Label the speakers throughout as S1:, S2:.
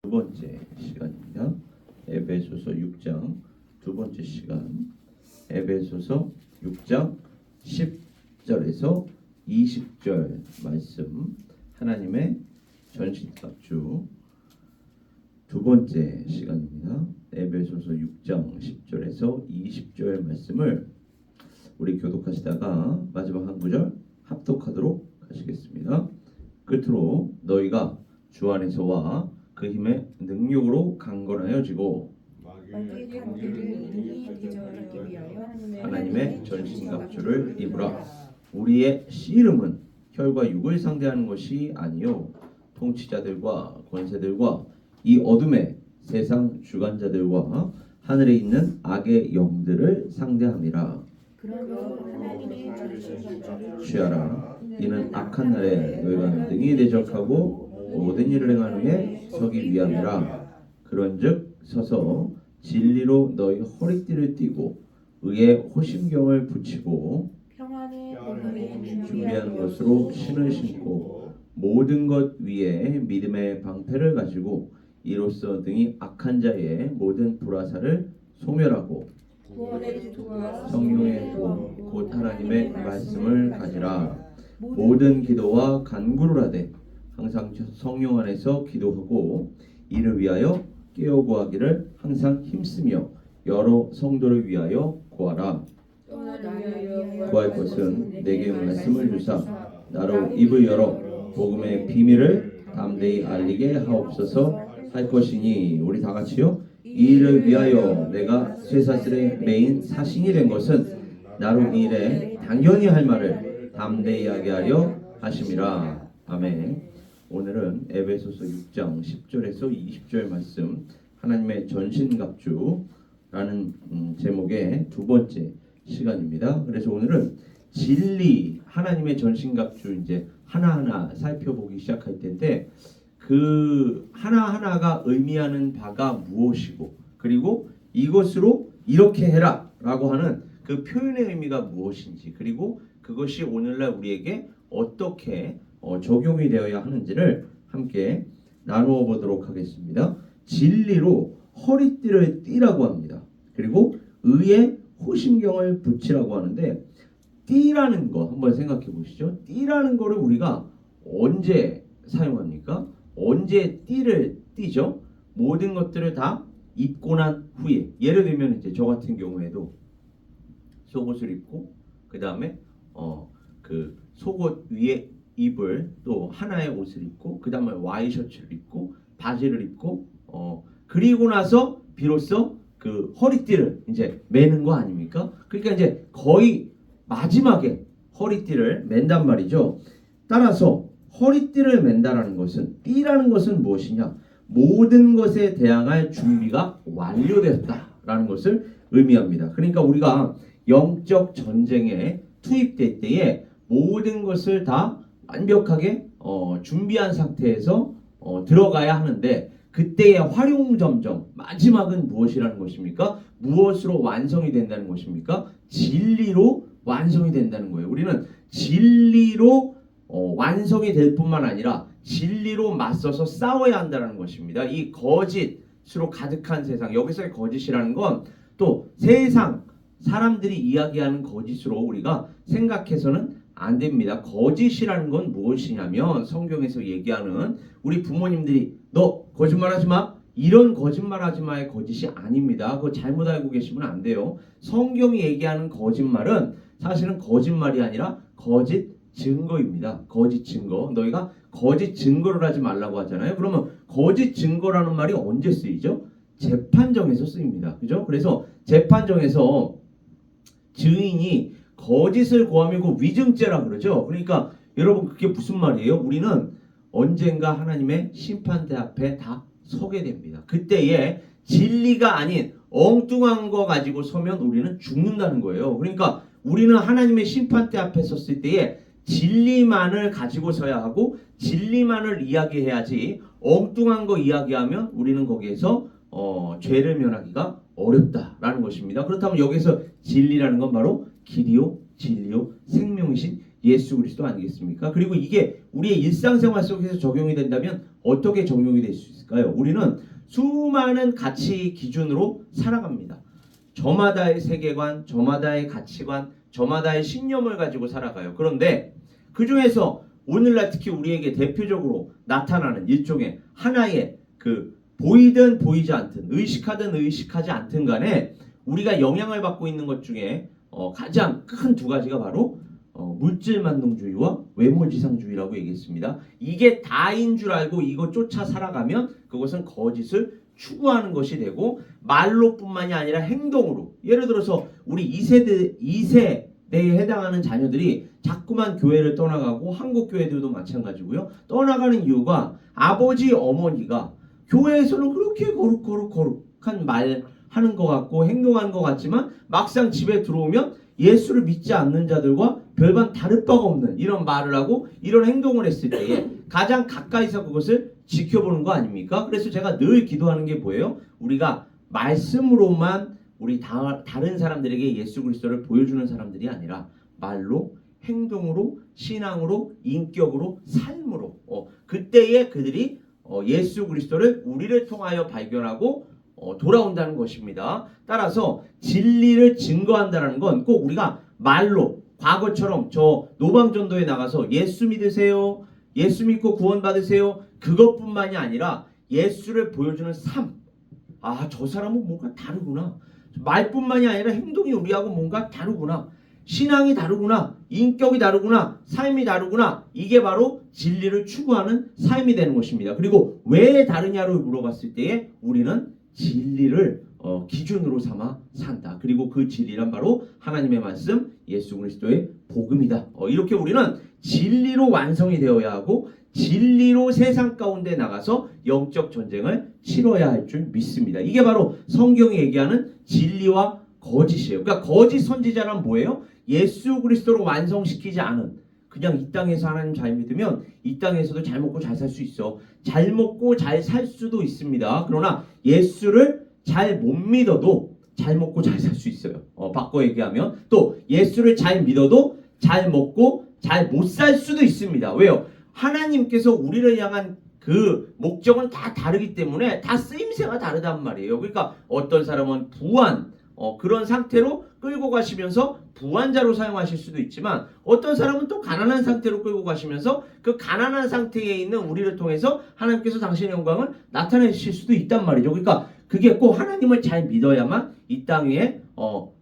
S1: 두 번째 시간입니다. 에베소서 6장 두 번째 시간. 에베소서 6장 10절에서 20절 말씀, 하나님의 전신갑주 두 번째 시간입니다. 에베소서 6장 10절에서 20절 말씀을 우리 교독하시다가 마지막 한 구절 합독하도록 하시겠습니다. 끝으로 너희가 주 안에서와 그 힘의 능력으로 강건하여지고 하나님의 전신갑주를 입으라. 우리의 씨름은 혈과 육을 상대하는 것이 아니요 통치자들과 권세들과 이 어둠의 세상 주관자들과 하늘에 있는 악의 영들을 상대함이라. 취하라. 이는 악한 날에 너희가 능히 대적하고 모든 일을 행한 후에 서기 위함이라. 그런즉 서서 진리로 너희 허리띠를 띠고 의의 호심경을 붙이고 준비하는 것으로 신을 신고 모든 것 위에 믿음의 방패를 가지고 이로써 등이 악한 자의 모든 불화살을 소멸하고 성령의 복 곧 하나님의 말씀을 가지라. 모든 기도와 간구를 하되 항상 성령 안에서 기도하고 이를 위하여 깨어 구하기를 항상 힘쓰며 여러 성도를 위하여 구하라. 구할 것은 내게 말씀을 주사 나로 입을 열어 복음의 비밀을 담대히 알리게 하옵소서 할 것이니. 우리 다 같이요. 이를 위하여 내가 쇠사슬에 매인 사신이 된 것은 나로 이 일에 당연히 할 말을 담대히 하게 하려 하심이라. 아멘. 오늘은 에베소서 6장 10절에서 20절 말씀, 하나님의 전신갑주라는 제목의 두 번째 시간입니다. 그래서 오늘은 진리, 하나님의 전신갑주 이제 하나하나 살펴보기 시작할 텐데, 그 하나하나가 의미하는 바가 무엇이고, 그리고 이것으로 이렇게 해라 라고 하는 그 표현의 의미가 무엇인지, 그리고 그것이 오늘날 우리에게 어떻게 적용이 되어야 하는지를 함께 나누어 보도록 하겠습니다. 진리로 허리띠를 띠라고 합니다. 그리고 의의 호심경을 붙이라고 하는데, 띠라는 거 한번 생각해 보시죠. 띠라는 거를 우리가 언제 사용합니까? 언제 띠를 띠죠? 모든 것들을 다 입고 난 후에. 예를 들면 이제 저 같은 경우에도 속옷을 입고 그 다음에 그 속옷 위에 입을 또 하나의 옷을 입고 그 다음에 와이셔츠를 입고 바지를 입고 그리고 나서 비로소 그 허리띠를 이제 매는 거 아닙니까? 그러니까 이제 거의 마지막에 허리띠를 맨단 말이죠. 따라서 허리띠를 맨다라는 것은, 띠라는 것은 무엇이냐? 모든 것에 대항할 준비가 완료되었다라는 것을 의미합니다. 그러니까 우리가 영적 전쟁에 투입될 때에 모든 것을 다 완벽하게 준비한 상태에서 들어가야 하는데, 그때의 활용점정 마지막은 무엇이라는 것입니까? 무엇으로 완성이 된다는 것입니까? 진리로 완성이 된다는 거예요. 우리는 진리로 완성이 될 뿐만 아니라 진리로 맞서서 싸워야 한다는 것입니다. 이 거짓으로 가득한 세상, 여기서의 거짓이라는 건 또 세상 사람들이 이야기하는 거짓으로 우리가 생각해서는 안 됩니다. 거짓이라는 건 무엇이냐면, 성경에서 얘기하는 우리 부모님들이 너 거짓말하지 마, 이런 거짓말하지 마의 거짓이 아닙니다. 그거 잘못 알고 계시면 안 돼요. 성경이 얘기하는 거짓말은 사실은 거짓말이 아니라 거짓 증거입니다. 거짓 증거. 너희가 거짓 증거를 하지 말라고 하잖아요. 그러면 거짓 증거라는 말이 언제 쓰이죠? 재판정에서 쓰입니다. 그죠? 그래서 재판정에서 증인이 거짓을 고하면 그 위증죄라 그러죠. 그러니까 여러분, 그게 무슨 말이에요? 우리는 언젠가 하나님의 심판대 앞에 다 서게 됩니다. 그때에 진리가 아닌 엉뚱한 거 가지고 서면 우리는 죽는다는 거예요. 그러니까 우리는 하나님의 심판대 앞에 섰을 때에 진리만을 가지고 서야 하고 진리만을 이야기해야지, 엉뚱한 거 이야기하면 우리는 거기에서 죄를 면하기가 어렵다라는 것입니다. 그렇다면 여기서 진리라는 건 바로 길이요 진리요 생명이신 예수 그리스도 아니겠습니까? 그리고 이게 우리의 일상생활 속에서 적용이 된다면 어떻게 적용이 될 수 있을까요? 우리는 수많은 가치 기준으로 살아갑니다. 저마다의 세계관, 저마다의 가치관, 저마다의 신념을 가지고 살아가요. 그런데 그 중에서 오늘날 특히 우리에게 대표적으로 나타나는 일종의 하나의 보이든 보이지 않든 의식하든 의식하지 않든 간에 우리가 영향을 받고 있는 것 중에 가장 큰 두 가지가 바로 물질만능주의와 외모지상주의라고 얘기했습니다. 이게 다인 줄 알고 이거 쫓아 살아가면 그것은 거짓을 추구하는 것이 되고 말로뿐만이 아니라 행동으로, 예를 들어서 우리 2세대에 해당하는 자녀들이 자꾸만 교회를 떠나가고 한국 교회들도 마찬가지고요. 떠나가는 이유가 아버지 어머니가 교회에서는 그렇게 거룩한 말 하는 것 같고 행동하는 것 같지만 막상 집에 들어오면 예수를 믿지 않는 자들과 별반 다를 바가 없는 이런 말을 하고 이런 행동을 했을 때에 가장 가까이서 그것을 지켜보는 거 아닙니까? 그래서 제가 늘 기도하는 게 뭐예요? 우리가 말씀으로만 우리 다른 사람들에게 예수 그리스도를 보여주는 사람들이 아니라 말로, 행동으로, 신앙으로, 인격으로, 삶으로 그때에 그들이 예수 그리스도를 우리를 통하여 발견하고 돌아온다는 것입니다. 따라서 진리를 증거한다는 건 꼭 우리가 말로 과거처럼 저 노방전도에 나가서 예수 믿으세요, 예수 믿고 구원 받으세요 그것뿐만이 아니라 예수를 보여주는 삶, 저 사람은 뭔가 다르구나, 말뿐만이 아니라 행동이 우리하고 뭔가 다르구나, 신앙이 다르구나, 인격이 다르구나, 삶이 다르구나, 이게 바로 진리를 추구하는 삶이 되는 것입니다. 그리고 왜 다르냐를 물어봤을 때에 우리는 진리를 기준으로 삼아 산다. 그리고 그 진리란 바로 하나님의 말씀, 예수 그리스도의 복음이다. 이렇게 우리는 진리로 완성이 되어야 하고 진리로 세상 가운데 나가서 영적 전쟁을 치러야 할 줄 믿습니다. 이게 바로 성경이 얘기하는 진리와 거짓이에요. 그러니까 거짓 선지자란 뭐예요? 예수 그리스도로 완성시키지 않은, 그냥 이 땅에서 하나님 잘 믿으면 이 땅에서도 잘 먹고 잘 살 수 있어. 잘 먹고 잘 살 수도 있습니다. 그러나 예수를 잘 못 믿어도 잘 먹고 잘 살 수 있어요. 바꿔 얘기하면 또 예수를 잘 믿어도 잘 먹고 잘 못 살 수도 있습니다. 왜요? 하나님께서 우리를 향한 그 목적은 다 다르기 때문에 다 쓰임새가 다르단 말이에요. 그러니까 어떤 사람은 부한 그런 상태로 끌고 가시면서 부한자로 사용하실 수도 있지만 어떤 사람은 또 가난한 상태로 끌고 가시면서 그 가난한 상태에 있는 우리를 통해서 하나님께서 당신의 영광을 나타내실 수도 있단 말이죠. 그러니까 그게 꼭 하나님을 잘 믿어야만 이 땅 위에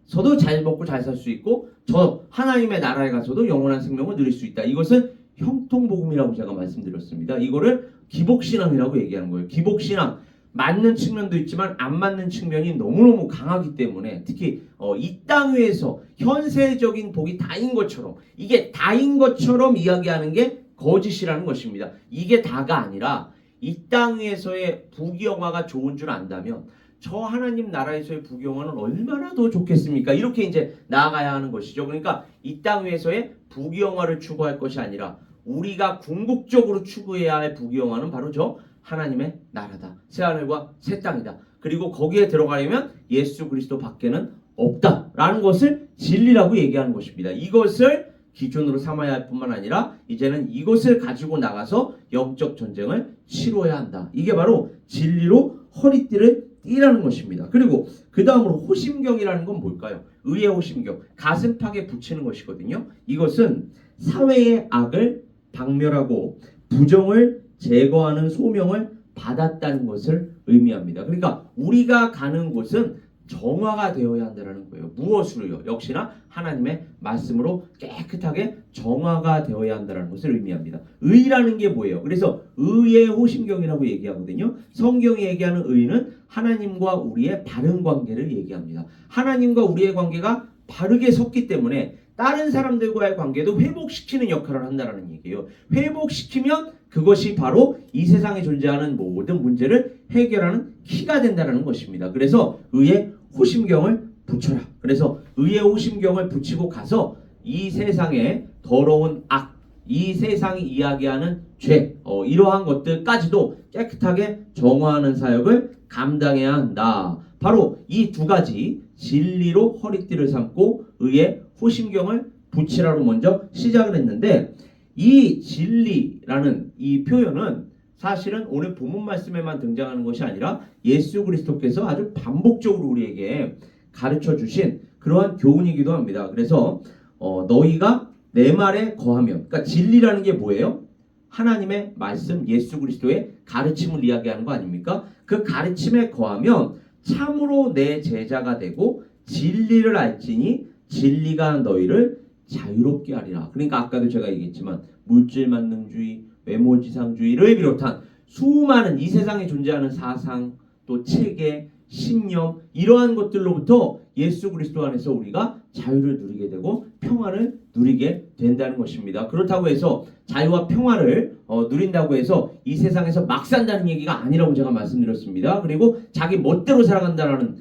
S1: 서도 잘 먹고 잘 살 수 있고 저 하나님의 나라에 가서도 영원한 생명을 누릴 수 있다. 이것은 형통복음이라고 제가 말씀드렸습니다. 이거를 기복신앙이라고 얘기하는 거예요. 기복신앙, 맞는 측면도 있지만 안 맞는 측면이 너무너무 강하기 때문에 특히 이 땅 위에서 현세적인 복이 다인 것처럼, 이게 다인 것처럼 이야기하는 게 거짓이라는 것입니다. 이게 다가 아니라 이 땅 위에서의 부귀영화가 좋은 줄 안다면 저 하나님 나라에서의 부귀영화는 얼마나 더 좋겠습니까? 이렇게 이제 나아가야 하는 것이죠. 그러니까 이 땅 위에서의 부귀영화를 추구할 것이 아니라 우리가 궁극적으로 추구해야 할 부귀영화는 바로 저 하나님의 나라다. 새하늘과 새 땅이다. 그리고 거기에 들어가려면 예수 그리스도 밖에는 없다라는 것을 진리라고 얘기하는 것입니다. 이것을 기준으로 삼아야 할 뿐만 아니라 이제는 이것을 가지고 나가서 영적 전쟁을 치러야 한다. 이게 바로 진리로 허리띠를 띠라는 것입니다. 그리고 그 다음으로 호심경이라는 건 뭘까요? 의의 호심경, 가슴팍에 붙이는 것이거든요. 이것은 사회의 악을 박멸하고 부정을 제거하는 소명을 받았다는 것을 의미합니다. 그러니까 우리가 가는 곳은 정화가 되어야 한다는 거예요. 무엇으로요? 역시나 하나님의 말씀으로 깨끗하게 정화가 되어야 한다는 것을 의미합니다. 의라는 게 뭐예요? 그래서 의의 호심경이라고 얘기하거든요. 성경이 얘기하는 의는 하나님과 우리의 바른 관계를 얘기합니다. 하나님과 우리의 관계가 바르게 섰기 때문에 다른 사람들과의 관계도 회복시키는 역할을 한다는 얘기예요. 회복시키면 그것이 바로 이 세상에 존재하는 모든 문제를 해결하는 키가 된다는 것입니다. 그래서 의의 호심경을 붙여라. 그래서 의의 호심경을 붙이고 가서 이 세상의 더러운 악, 이 세상이 이야기하는 죄, 이러한 것들까지도 깨끗하게 정화하는 사역을 감당해야 한다. 바로 이 두 가지, 진리로 허리띠를 삼고 의의 호심경을 붙이라로 먼저 시작을 했는데 이 진리라는 이 표현은 사실은 오늘 본문 말씀에만 등장하는 것이 아니라 예수 그리스도께서 아주 반복적으로 우리에게 가르쳐 주신 그러한 교훈이기도 합니다. 그래서 너희가 내 말에 거하면, 그러니까 진리라는 게 뭐예요? 하나님의 말씀, 예수 그리스도의 가르침을 이야기하는 거 아닙니까? 그 가르침에 거하면 참으로 내 제자가 되고 진리를 알지니 진리가 너희를 자유롭게 하리라. 그러니까 아까도 제가 얘기했지만 물질 만능주의, 외모지상주의를 비롯한 수많은 이 세상에 존재하는 사상, 또 체계, 신념 이러한 것들로부터 예수 그리스도 안에서 우리가 자유를 누리게 되고 평화를 누리게 된다는 것입니다. 그렇다고 해서 자유와 평화를 누린다고 해서 이 세상에서 막 산다는 얘기가 아니라고 제가 말씀드렸습니다. 그리고 자기 멋대로 살아간다는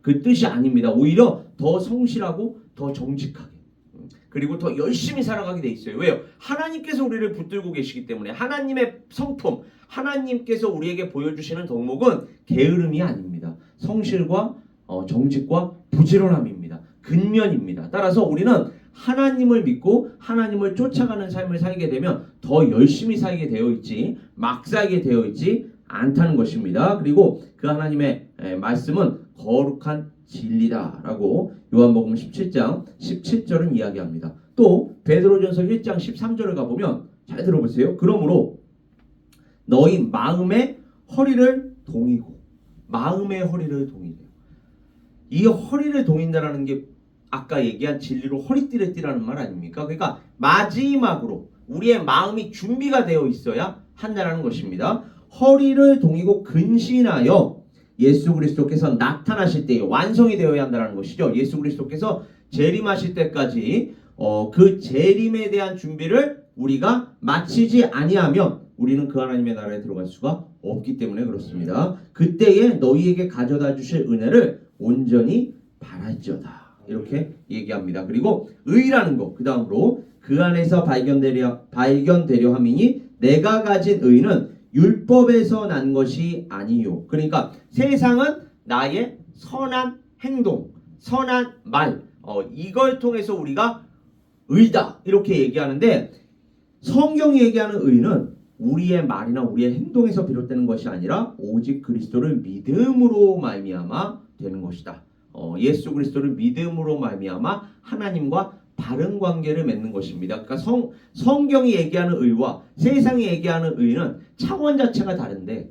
S1: 그 뜻이 아닙니다. 오히려 더 성실하고 더 정직하게 그리고 더 열심히 살아가게 돼 있어요. 왜요? 하나님께서 우리를 붙들고 계시기 때문에 하나님의 성품, 하나님께서 우리에게 보여주시는 덕목은 게으름이 아닙니다. 성실과 정직과 부지런함입니다. 근면입니다. 따라서 우리는 하나님을 믿고 하나님을 쫓아가는 삶을 살게 되면 더 열심히 살게 되어 있지 막 살게 되어 있지 않다는 것입니다. 그리고 그 하나님의 말씀은 거룩한 진리다라고 요한복음 17장 17절은 이야기합니다. 또 베드로전서 1장 13절을 가보면 잘 들어보세요. 그러므로 너희 마음의 허리를 동이고 마음의 허리를 동이래요. 이 허리를 동인다라는 게 아까 얘기한 진리로 허리띠를 띠라는 말 아닙니까? 그러니까 마지막으로 우리의 마음이 준비가 되어 있어야 한다는 것입니다. 허리를 동이고 근신하여 예수 그리스도께서 나타나실 때에 완성이 되어야 한다는 것이죠. 예수 그리스도께서 재림하실 때까지 그 재림에 대한 준비를 우리가 마치지 아니하면 우리는 그 하나님의 나라에 들어갈 수가 없기 때문에 그렇습니다. 그때에 너희에게 가져다 주실 은혜를 온전히 바랄지어다. 이렇게 얘기합니다. 그리고 의라는 것, 그 다음으로 그 안에서 발견되려 함이니 내가 가진 의는 율법에서 난 것이 아니요. 그러니까 세상은 나의 선한 행동, 선한 말, 이걸 통해서 우리가 의다 이렇게 얘기하는데 성경이 얘기하는 의는 우리의 말이나 우리의 행동에서 비롯되는 것이 아니라 오직 그리스도를 믿음으로 말미암아 되는 것이다. 예수 그리스도를 믿음으로 말미암아 하나님과 바른 관계를 맺는 것입니다. 그러니까 성경이 얘기하는 의와 세상이 얘기하는 의는 차원 자체가 다른데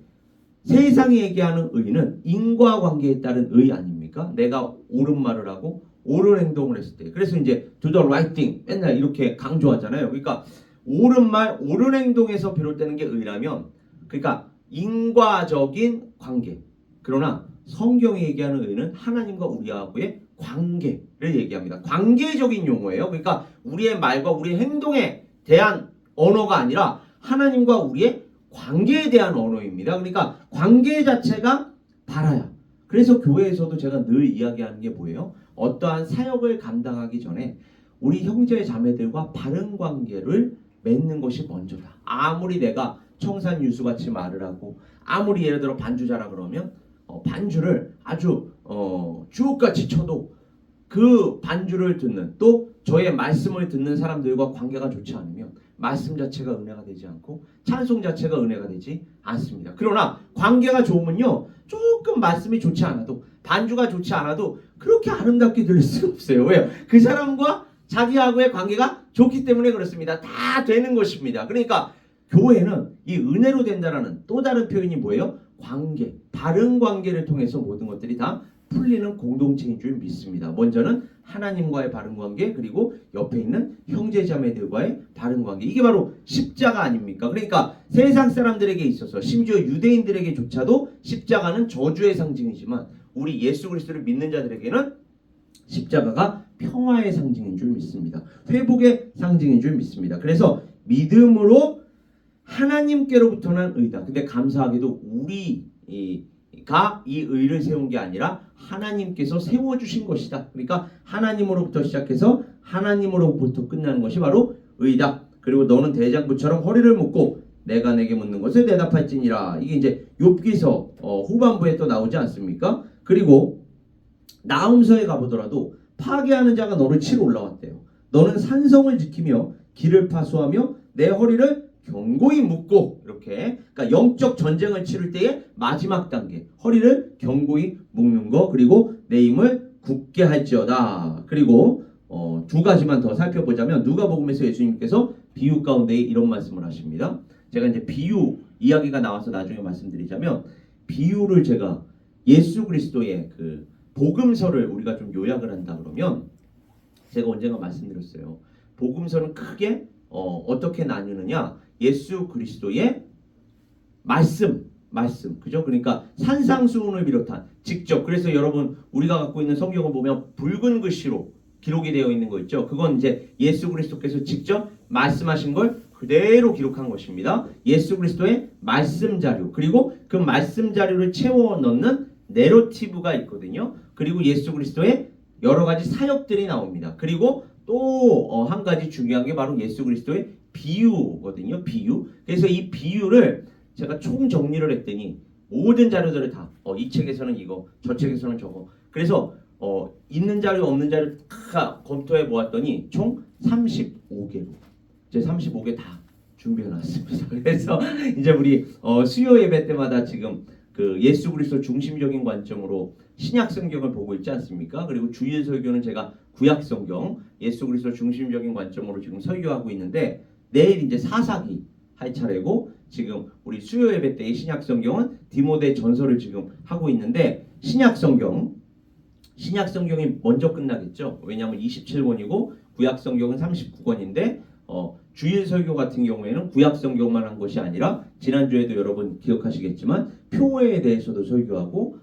S1: 세상이 얘기하는 의는 인과관계에 따른 의 아닙니까? 내가 옳은 말을 하고 옳은 행동을 했을 때 그래서 이제 do the right thing 맨날 이렇게 강조하잖아요. 그러니까 옳은 말, 옳은 행동에서 비롯되는 게 의라면 그러니까 인과적인 관계 그러나 성경이 얘기하는 의는 하나님과 우리하고의 관계를 얘기합니다. 관계적인 용어예요. 그러니까 우리의 말과 우리의 행동에 대한 언어가 아니라 하나님과 우리의 관계에 대한 언어입니다. 그러니까 관계 자체가 바라야. 그래서 교회에서도 제가 늘 이야기하는 게 뭐예요? 어떠한 사역을 감당하기 전에 우리 형제 자매들과 바른 관계를 맺는 것이 먼저다. 아무리 내가 청산유수같이 말을 하고 아무리 예를 들어 반주자라 그러면 반주를 아주 주옥같이 쳐도 그 반주를 듣는 또 저의 말씀을 듣는 사람들과 관계가 좋지 않으면 말씀 자체가 은혜가 되지 않고 찬송 자체가 은혜가 되지 않습니다. 그러나 관계가 좋으면요 조금 말씀이 좋지 않아도 반주가 좋지 않아도 그렇게 아름답게 들릴 수가 없어요. 왜요? 그 사람과 자기하고의 관계가 좋기 때문에 그렇습니다. 다 되는 것입니다. 그러니까 교회는 이 은혜로 된다라는 또 다른 표현이 뭐예요? 관계, 바른 관계를 통해서 모든 것들이 다 풀리는 공동체인 줄 믿습니다. 먼저는 하나님과의 바른 관계 그리고 옆에 있는 형제자매들과의 바른 관계 이게 바로 십자가 아닙니까? 그러니까 세상 사람들에게 있어서 심지어 유대인들에게조차도 십자가는 저주의 상징이지만 우리 예수 그리스도를 믿는 자들에게는 십자가가 평화의 상징인 줄 믿습니다. 회복의 상징인 줄 믿습니다. 그래서 믿음으로 하나님께로부터 난 의다. 근데 감사하게도 우리가 이 의를 세운 게 아니라 하나님께서 세워주신 것이다. 그러니까 하나님으로부터 시작해서 하나님으로부터 끝나는 것이 바로 의다. 그리고 너는 대장부처럼 허리를 묶고 내가 내게 묻는 것을 대답할지니라. 이게 이제 욥기서 후반부에 또 나오지 않습니까? 그리고 나훔서에 가보더라도 파괴하는 자가 너를 치러 올라왔대요. 너는 산성을 지키며 길을 파수하며 내 허리를 견고히 묶고 이렇게 그러니까 영적 전쟁을 치를 때의 마지막 단계 허리를 견고히 묶는 거 그리고 내 힘을 굳게 할지어다. 그리고 두 가지만 더 살펴보자면 누가복음에서 예수님께서 비유 가운데 이런 말씀을 하십니다. 제가 이제 비유 이야기가 나와서 나중에 말씀드리자면 비유를 제가 예수 그리스도의 그 복음서를 우리가 좀 요약을 한다 그러면 제가 언젠가 말씀드렸어요. 복음서는 크게 어떻게 나뉘느냐 예수 그리스도의 말씀 그죠? 그러니까 산상수훈을 비롯한 직접 그래서 여러분 우리가 갖고 있는 성경을 보면 붉은 글씨로 기록이 되어 있는 거 있죠. 그건 이제 예수 그리스도께서 직접 말씀하신 걸 그대로 기록한 것입니다. 예수 그리스도의 말씀 자료 그리고 그 말씀 자료를 채워 넣는 내러티브가 있거든요. 그리고 예수 그리스도의 여러 가지 사역들이 나옵니다. 그리고 또 한 가지 중요한 게 바로 예수 그리스도의 비유거든요. 비유. 그래서 이 비유를 제가 총 정리를 했더니 모든 자료들을 다 이 책에서는 이거, 저 책에서는 저거. 그래서 있는 자료 없는 자료 다 검토해 보았더니 총 35개로 이제 35개 다 준비해 놨습니다. 그래서 이제 우리 수요 예배 때마다 지금 그 예수 그리스도 중심적인 관점으로 신약 성경을 보고 있지 않습니까? 그리고 주일 설교는 제가 구약 성경 예수 그리스도 중심적인 관점으로 지금 설교하고 있는데 내일 이제 사사기 할 차례고 지금 우리 수요 예배 때의 신약 성경은 디모데 전서를 지금 하고 있는데 신약 성경이 먼저 끝나겠죠. 왜냐하면 27권이고 구약 성경은 39권인데 주일 설교 같은 경우에는 구약 성경만 한 것이 아니라 지난주에도 여러분 기억하시겠지만 표회에 대해서도 설교하고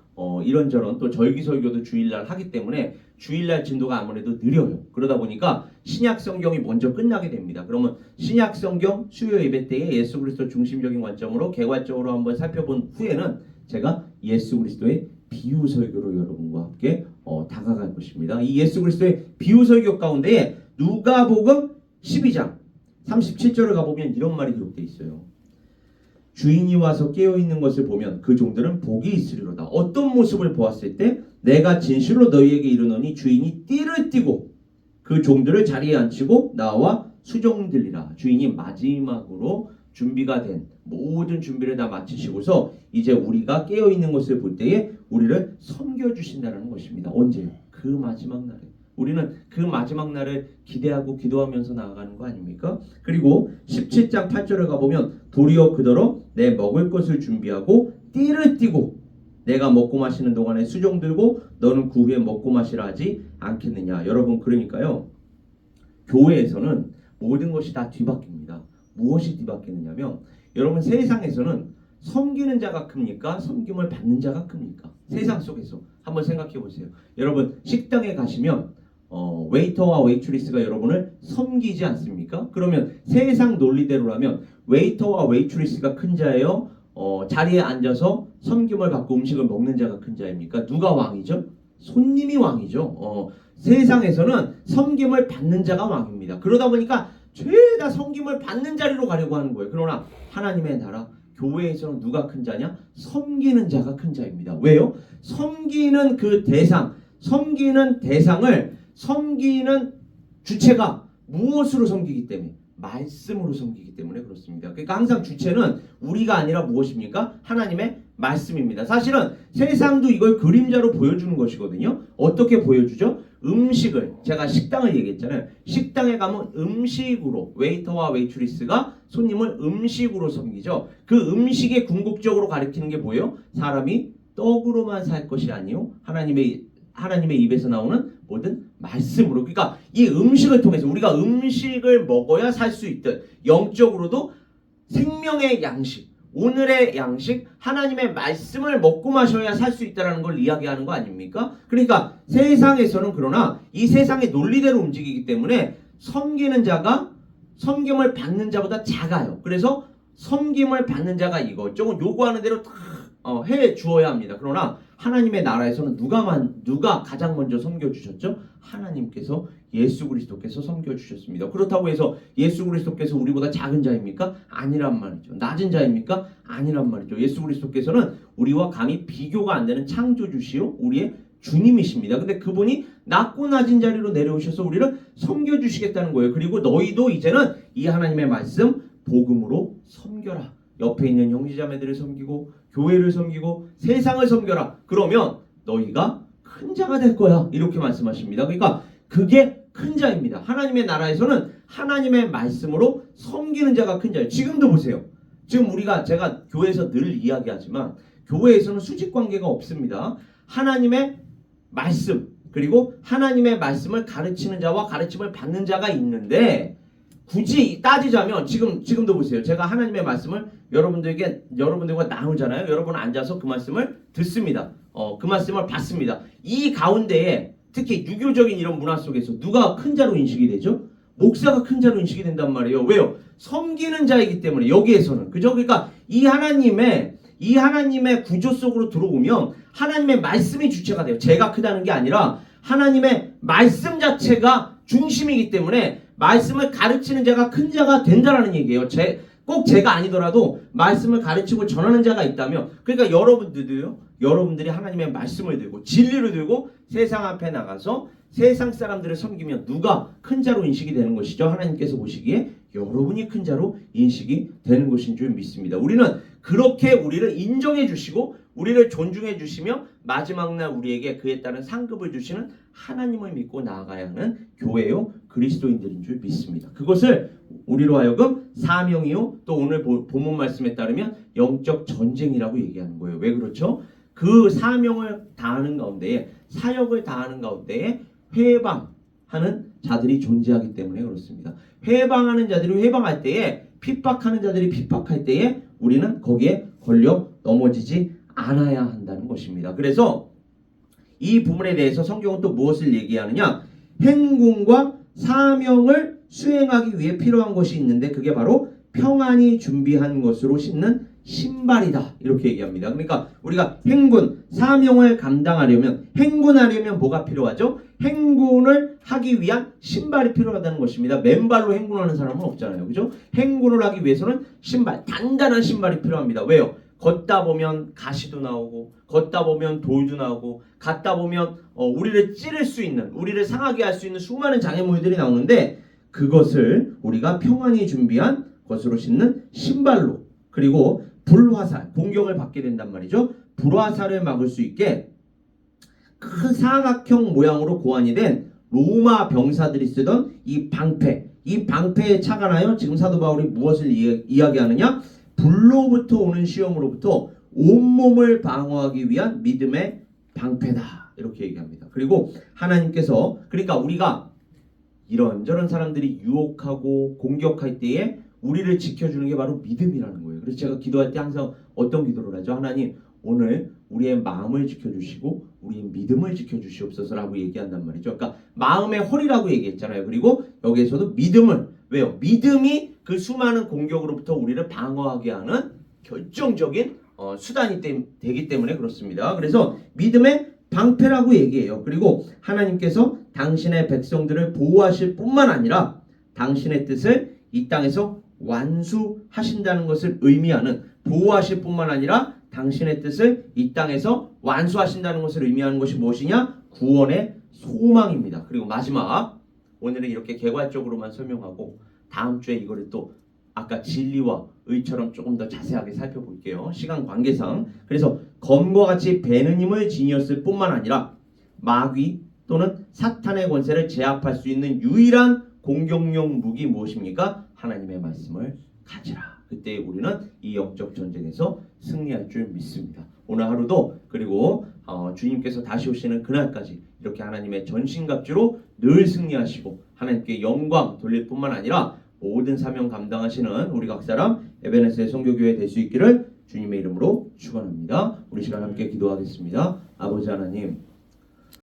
S1: 이런저런 또 절기 설교도 주일날 하기 때문에 주일날 진도가 아무래도 느려요. 그러다 보니까 신약 성경이 먼저 끝나게 됩니다. 그러면 신약 성경 수요 예배 때에 예수 그리스도 중심적인 관점으로 개괄적으로 한번 살펴본 후에는 제가 예수 그리스도의 비유 설교로 여러분과 함께 다가갈 것입니다. 이 예수 그리스도의 비유 설교 가운데 누가복음 12장 37절을 가보면 이런 말이 기록되어 있어요. 주인이 와서 깨어있는 것을 보면 그 종들은 복이 있으리로다. 어떤 모습을 보았을 때 내가 진실로 너희에게 이르노니 주인이 띠를 띠고 그 종들을 자리에 앉히고 나와 수종들리라. 주인이 마지막으로 준비가 된 모든 준비를 다 마치시고서 이제 우리가 깨어있는 것을 볼 때에 우리를 섬겨주신다는 것입니다. 언제요? 그 마지막 날에. 우리는 그 마지막 날을 기대하고 기도하면서 나아가는 거 아닙니까? 그리고 17장 8절에 가보면 도리어 그더러 내 먹을 것을 준비하고 띠를 띠고 내가 먹고 마시는 동안에 수종 들고 너는 그 후에 먹고 마시라 하지 않겠느냐. 여러분 그러니까요. 교회에서는 모든 것이 다 뒤바뀝니다. 무엇이 뒤바뀌느냐면 여러분 세상에서는 섬기는 자가 큽니까? 섬김을 받는 자가 큽니까? 세상 속에서 한번 생각해 보세요. 여러분 식당에 가시면 웨이터와 웨이트리스가 여러분을 섬기지 않습니까? 그러면 세상 논리대로라면 웨이터와 웨이트리스가 큰 자예요? 자리에 앉아서 섬김을 받고 음식을 먹는 자가 큰 자입니까? 누가 왕이죠? 손님이 왕이죠. 세상에서는 섬김을 받는 자가 왕입니다. 그러다 보니까 죄다 섬김을 받는 자리로 가려고 하는 거예요. 그러나 하나님의 나라 교회에서는 누가 큰 자냐? 섬기는 자가 큰 자입니다. 왜요? 섬기는 그 대상, 섬기는 대상을 섬기는 주체가 무엇으로 섬기기 때문에? 말씀으로 섬기기 때문에 그렇습니다. 그러니까 항상 주체는 우리가 아니라 무엇입니까? 하나님의 말씀입니다. 사실은 세상도 이걸 그림자로 보여주는 것이거든요. 어떻게 보여주죠? 음식을 제가 식당을 얘기했잖아요. 식당에 가면 음식으로 웨이터와 웨이트리스가 손님을 음식으로 섬기죠. 그 음식의 궁극적으로 가리키는 게 뭐예요? 사람이 떡으로만 살 것이 아니요 하나님의 입에서 나오는 모든 말씀으로. 그러니까 이 음식을 통해서 우리가 음식을 먹어야 살 수 있듯 영적으로도 생명의 양식, 오늘의 양식, 하나님의 말씀을 먹고 마셔야 살 수 있다는 걸 이야기하는 거 아닙니까? 그러니까 세상에서는 그러나 이 세상의 논리대로 움직이기 때문에 섬기는 자가 섬김을 받는 자보다 작아요. 그래서 섬김을 받는 자가 이것저것 요구하는 대로 다 해 주어야 합니다. 그러나 하나님의 나라에서는 누가 가장 먼저 섬겨주셨죠? 하나님께서 예수 그리스도께서 섬겨주셨습니다. 그렇다고 해서 예수 그리스도께서 우리보다 작은 자입니까? 아니란 말이죠. 낮은 자입니까? 아니란 말이죠. 예수 그리스도께서는 우리와 감히 비교가 안 되는 창조주시요 우리의 주님이십니다. 근데 그분이 낮고 낮은 자리로 내려오셔서 우리를 섬겨주시겠다는 거예요. 그리고 너희도 이제는 이 하나님의 말씀 복음으로 섬겨라. 옆에 있는 형제자매들을 섬기고 교회를 섬기고 세상을 섬겨라. 그러면 너희가 큰 자가 될 거야. 이렇게 말씀하십니다. 그러니까 그게 큰 자입니다. 하나님의 나라에서는 하나님의 말씀으로 섬기는 자가 큰 자예요. 지금도 보세요. 지금 제가 교회에서 늘 이야기하지만 교회에서는 수직 관계가 없습니다. 하나님의 말씀 그리고 하나님의 말씀을 가르치는 자와 가르침을 받는 자가 있는데 굳이 따지자면 지금도 보세요. 제가 하나님의 말씀을 여러분들과 나누잖아요. 여러분은 앉아서 그 말씀을 듣습니다. 그 말씀을 받습니다. 이 가운데에 특히 유교적인 이런 문화 속에서 누가 큰 자로 인식이 되죠? 목사가 큰 자로 인식이 된단 말이에요. 왜요? 섬기는 자이기 때문에 여기에서는 그죠? 그러니까 이 하나님의 구조 속으로 들어오면 하나님의 말씀이 주체가 돼요. 제가 크다는 게 아니라 하나님의 말씀 자체가 중심이기 때문에 말씀을 가르치는 자가 큰 자가 된다라는 얘기예요. 꼭 제가 아니더라도 말씀을 가르치고 전하는 자가 있다면 그러니까 여러분들이 하나님의 말씀을 들고 진리를 들고 세상 앞에 나가서 세상 사람들을 섬기면 누가 큰 자로 인식이 되는 것이죠? 하나님께서 보시기에 여러분이 큰 자로 인식이 되는 것인 줄 믿습니다. 우리는 그렇게 우리를 인정해 주시고 우리를 존중해 주시며 마지막 날 우리에게 그에 따른 상급을 주시는 하나님을 믿고 나아가야 하는 교회요 그리스도인들인 줄 믿습니다. 그것을 우리로 하여금 사명이요 또 오늘 본문 말씀에 따르면 영적 전쟁이라고 얘기하는 거예요. 왜 그렇죠? 그 사명을 다하는 가운데에 사역을 다하는 가운데에 회방하는 자들이 존재하기 때문에 그렇습니다. 회방하는 자들이 회방할 때에 핍박하는 자들이 핍박할 때에 우리는 거기에 걸려 넘어지지 않아야 한다는 것입니다. 그래서 이 부분에 대해서 성경은 또 무엇을 얘기하느냐? 행군과 사명을 수행하기 위해 필요한 것이 있는데 그게 바로 평안히 준비한 것으로 신는 신발이다. 이렇게 얘기합니다. 그러니까 우리가 행군, 사명을 감당하려면 행군하려면 뭐가 필요하죠? 행군을 하기 위한 신발이 필요하다는 것입니다. 맨발로 행군하는 사람은 없잖아요. 그죠? 행군을 하기 위해서는 신발, 단단한 신발이 필요합니다. 왜요? 걷다 보면 가시도 나오고 걷다 보면 돌도 나오고 걷다 보면 우리를 찌를 수 있는 우리를 상하게 할 수 있는 수많은 장애물들이 나오는데 그것을 우리가 평안히 준비한 것으로 신는 신발로 그리고 불화살, 공격을 받게 된단 말이죠. 불화살을 막을 수 있게 큰 사각형 모양으로 고안이 된 로마 병사들이 쓰던 이 방패에 착안하여 지금 사도 바울이 무엇을 이야기하느냐? 불로부터 오는 시험으로부터 온몸을 방어하기 위한 믿음의 방패다. 이렇게 얘기합니다. 그리고 하나님께서 그러니까 우리가 이런저런 사람들이 유혹하고 공격할 때에 우리를 지켜주는 게 바로 믿음이라는 거예요. 그래서 제가 기도할 때 항상 어떤 기도를 하죠? 하나님 오늘 우리의 마음을 지켜주시고 우리의 믿음을 지켜주시옵소서라고 얘기한단 말이죠. 그러니까 마음의 허리라고 얘기했잖아요. 그리고 여기에서도 믿음을 왜요? 믿음이 그 수많은 공격으로부터 우리를 방어하게 하는 결정적인 수단이 되기 때문에 그렇습니다. 그래서 믿음의 방패라고 얘기해요. 그리고 하나님께서 당신의 백성들을 보호하실 뿐만 아니라 당신의 뜻을 이 땅에서 완수하신다는 것을 의미하는 보호하실 뿐만 아니라 당신의 뜻을 이 땅에서 완수하신다는 것을 의미하는 것이 무엇이냐? 구원의 소망입니다. 그리고 마지막 오늘은 이렇게 개괄적으로만 설명하고 다음 주에 이거를 또 아까 진리와 의처럼 조금 더 자세하게 살펴볼게요. 시간 관계상. 그래서 검과 같이 베는 힘을 지니었을 뿐만 아니라 마귀 또는 사탄의 권세를 제압할 수 있는 유일한 공격용 무기 무엇입니까? 하나님의 말씀을 가지라. 그때 우리는 이 영적 전쟁에서 승리할 줄 믿습니다. 오늘 하루도 그리고 주님께서 다시 오시는 그날까지 이렇게 하나님의 전신갑주로 늘 승리하시고 하나님께 영광 돌릴 뿐만 아니라 모든 사명 감당하시는 우리 각사람 에베네스의 선교교회 될 수 있기를 주님의 이름으로 축원합니다. 우리 시간 함께 기도하겠습니다. 아버지 하나님